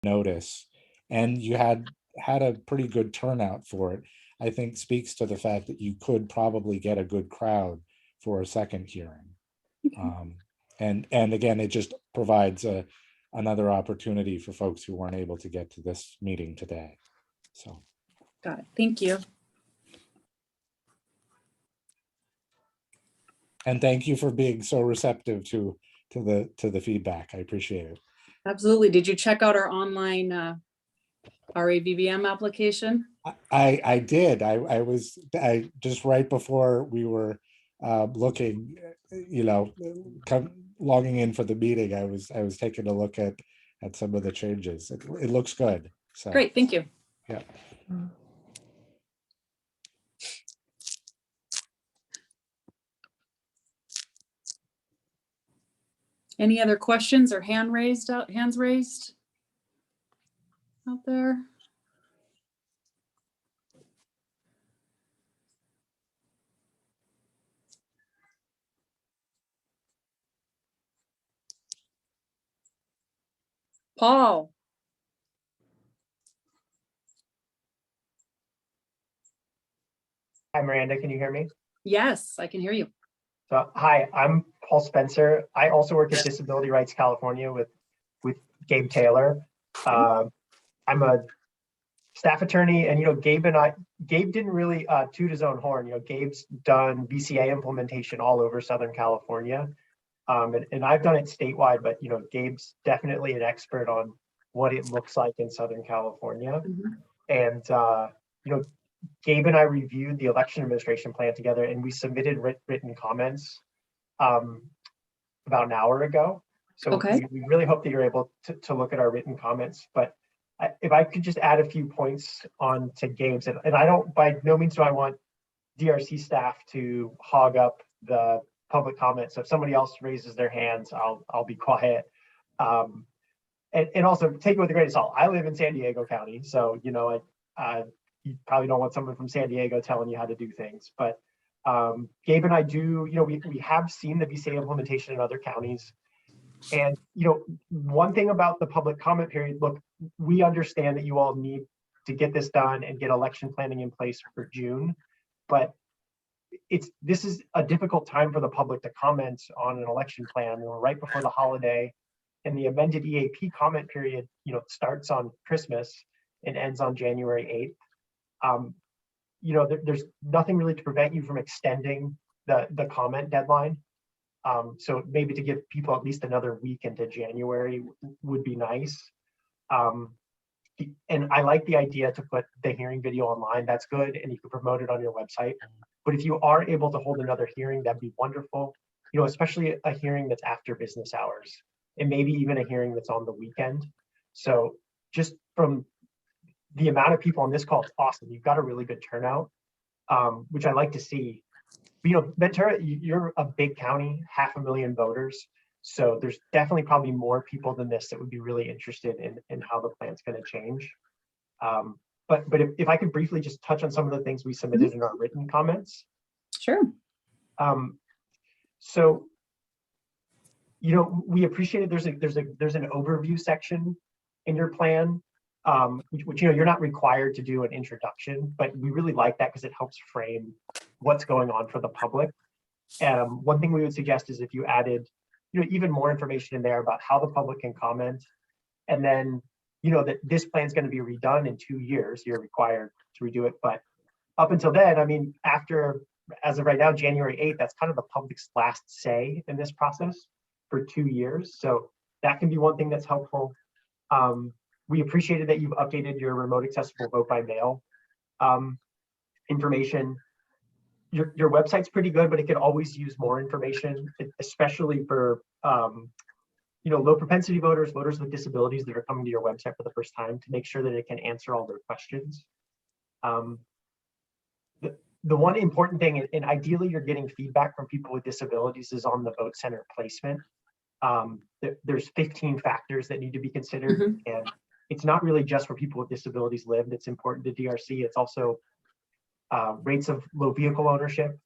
notice, and you had a pretty good turnout for it, I think speaks to the fact that you could probably get a good crowd for a second hearing. And again, it just provides another opportunity for folks who weren't able to get to this meeting today. So, got it. Thank you. and thank you for being so receptive to the feedback. I appreciate it. Absolutely. Did you check out our online RAVVM application? I did. I was just right before we were looking, logging in for the meeting. I was taking a look at some of the changes. It looks good. So great, thank you. Yeah. Any other questions or hands raised out there? Paul. Hi, Miranda, can you hear me? Yes, I can hear you. So, hi, I'm Paul Spencer. I also work at Disability Rights California with Gabe Taylor. I'm a staff attorney, and Gabe didn't really toot his own horn. Gabe's done VCA implementation all over Southern California, and I've done it statewide. But Gabe's definitely an expert on what it looks like in Southern California, and Gabe and I reviewed the election administration plan together, and we submitted written comments about an hour ago. So we really hope that you're able to look at our written comments. But if I could just add a few points on to Gabe's, and I don't, by no means do I want DRC staff to hog up the public comments. So if somebody else raises their hands, I'll be quiet. And also take it with a grain of salt. I live in San Diego County, so you probably don't want someone from San Diego telling you how to do things. But Gabe and I do, we have seen the VCA implementation in other counties. And one thing about the public comment period, look, we understand that you all need to get this done and get election planning in place for June, but this is a difficult time for the public to comment on an election plan. We're right before the holiday, and the amended EAP comment period, starts on Christmas and ends on January 8th. There's nothing really to prevent you from extending the comment deadline. So maybe to give people at least another week into January would be nice. And I like the idea to put the hearing video online. That's good, and you can promote it on your website. But if you are able to hold another hearing, that'd be wonderful. Especially a hearing that's after business hours, and maybe even a hearing that's on the weekend. So just from the amount of people on this call, it's awesome. You've got a really good turnout, which I like to see. But, Ventura, you're a big county, 500,000 voters. So there's definitely probably more people than this that would be really interested in how the plan's going to change. But if I could briefly just touch on some of the things we submitted in our written comments. Sure. So, we appreciated there's an overview section in your plan, which you're not required to do an introduction, but we really like that because it helps frame what's going on for the public. One thing we would suggest is if you added even more information in there about how the public can comment, and then that this plan is going to be redone in 2 years. You're required to redo it, but up until then, as of right now, January 8th, that's kind of the public's last say in this process for 2 years. So that can be one thing that's helpful. We appreciated that you've updated your remote accessible vote by mail information. Your website's pretty good, but it could always use more information, especially for low propensity voters with disabilities that are coming to your website for the first time, to make sure that it can answer all their questions. The one important thing, and ideally you're getting feedback from people with disabilities, is on the vote center placement. There's 15 factors that need to be considered, and it's not really just where people with disabilities live that's important to DRC. It's also rates of low vehicle ownership,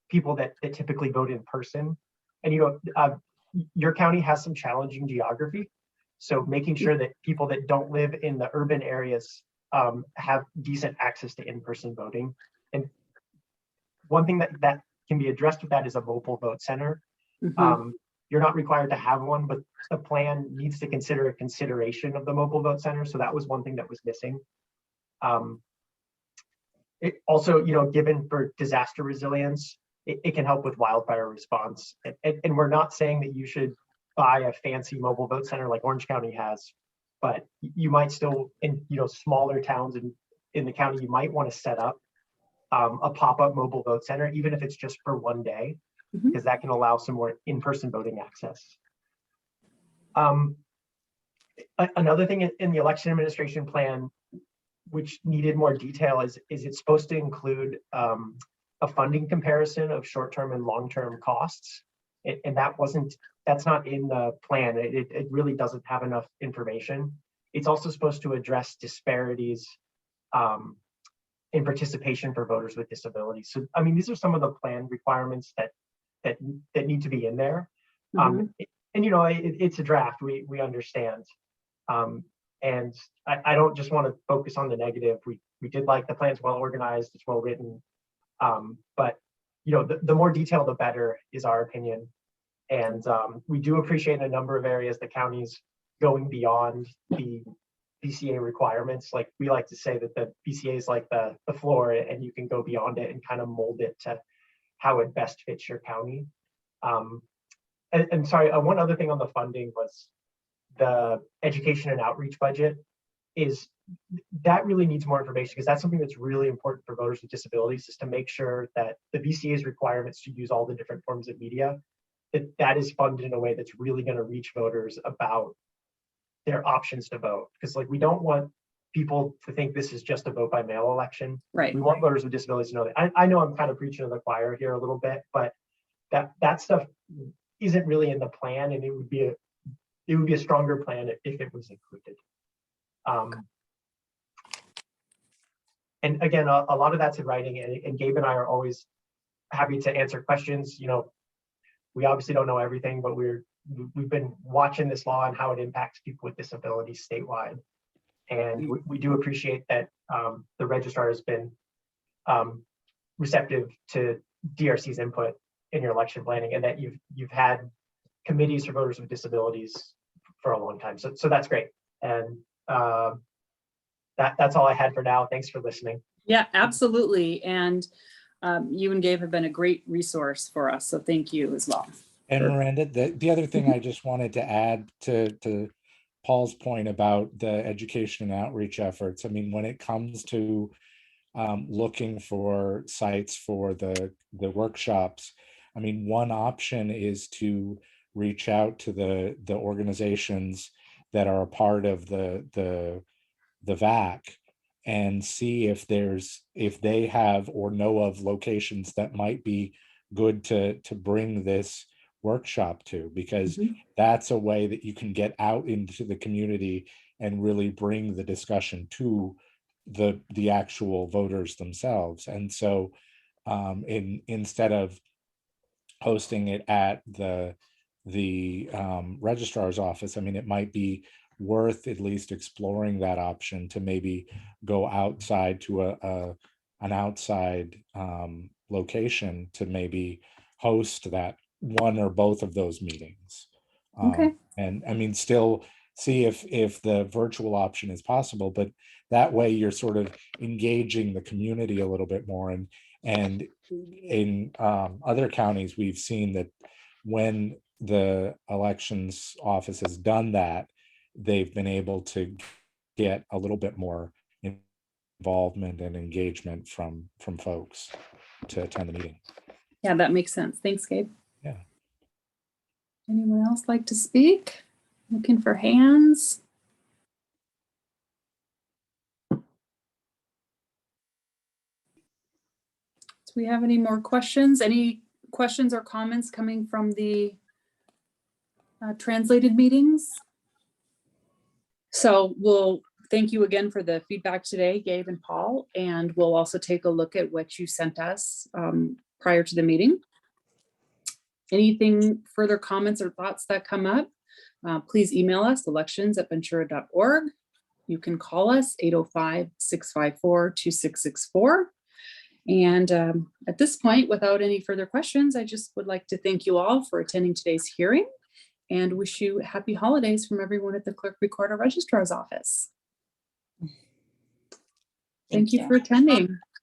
people that typically vote in person. And your county has some challenging geography. So making sure that people that don't live in the urban areas have decent access to in-person voting. And one thing that can be addressed with that is a mobile vote center. Mhm. You're not required to have one, but the plan needs to consider a consideration of the mobile vote center. So that was one thing that was missing. It also, given for disaster resilience, it can help with wildfire response. And we're not saying that you should buy a fancy mobile vote center like Orange County has, but you might still, in smaller towns in the county, you might want to set up a pop-up mobile vote center, even if it's just for one day, Mhm. because that can allow some more in-person voting access. Another thing in the election administration plan, which needed more detail, is it's supposed to include a funding comparison of short-term and long-term costs. And that's not in the plan. It really doesn't have enough information. It's also supposed to address disparities in participation for voters with disabilities. So, I mean, these are some of the plan requirements that need to be in there. Mhm. And it's a draft. We understand. And I don't just want to focus on the negative. We did like the plan's well organized, it's well written. But the more detail, the better is our opinion. And we do appreciate in a number of areas the county's going beyond the BCA requirements. Like we like to say that the BCA is like the floor, and you can go beyond it and kind of mold it to how it best fits your county. And sorry, one other thing on the funding was the education and outreach budget. That really needs more information, because that's something that's really important for voters with disabilities, is to make sure that the BCA's requirements to use all the different forms of media, that is funded in a way that's really going to reach voters about their options to vote. Because we don't want people to think this is just a vote by mail election. Right. We want voters with disabilities to know that. I know I'm kind of preaching to the choir here a little bit, but that stuff isn't really in the plan, and it would be a stronger plan if it was included. And again, a lot of that's in writing, and Gabe and I are always happy to answer questions. We obviously don't know everything, but we've been watching this law and how it impacts people with disabilities statewide. And we do appreciate that the registrar has been receptive to DRC's input in your election planning, and that you've had committees for voters with disabilities for a long time. So that's great. And that's all I had for now. Thanks for listening. Yeah, absolutely. And you and Gabe have been a great resource for us. So thank you as well. And Miranda, the other thing I just wanted to add to Paul's point about the education and outreach efforts. I mean, when it comes to looking for sites for the workshops, I mean, one option is to reach out to the organizations that are a part of the VAC and see if they have or know of locations that might be good to bring this workshop to, because that's a way that you can get out into the community and really bring the discussion to the actual voters themselves. And so instead of hosting it at the registrar's office, I mean, it might be worth at least exploring that option to maybe go outside to an outside location to maybe host that one or both of those meetings. Okay. And I mean, still see if the virtual option is possible, but that way you're sort of engaging the community a little bit more. And in other counties, we've seen that when the elections office has done that, they've been able to get a little bit more involvement and engagement from folks to attend the meeting. Yeah, that makes sense. Thanks, Gabe. Yeah. Anyone else like to speak? Looking for hands. Do we have any more questions? Any questions or comments coming from the translated meetings? So we'll thank you again for the feedback today, Gabe and Paul, and we'll also take a look at what you sent us prior to the meeting. Anything further comments or thoughts that come up? Please email us elections@ventura.org. You can call us 805-654-2664. And at this point, without any further questions, I just would like to thank you all for attending today's hearing and wish you happy holidays from everyone at the Clerk-Recorder Registrar's office. Thank you for attending.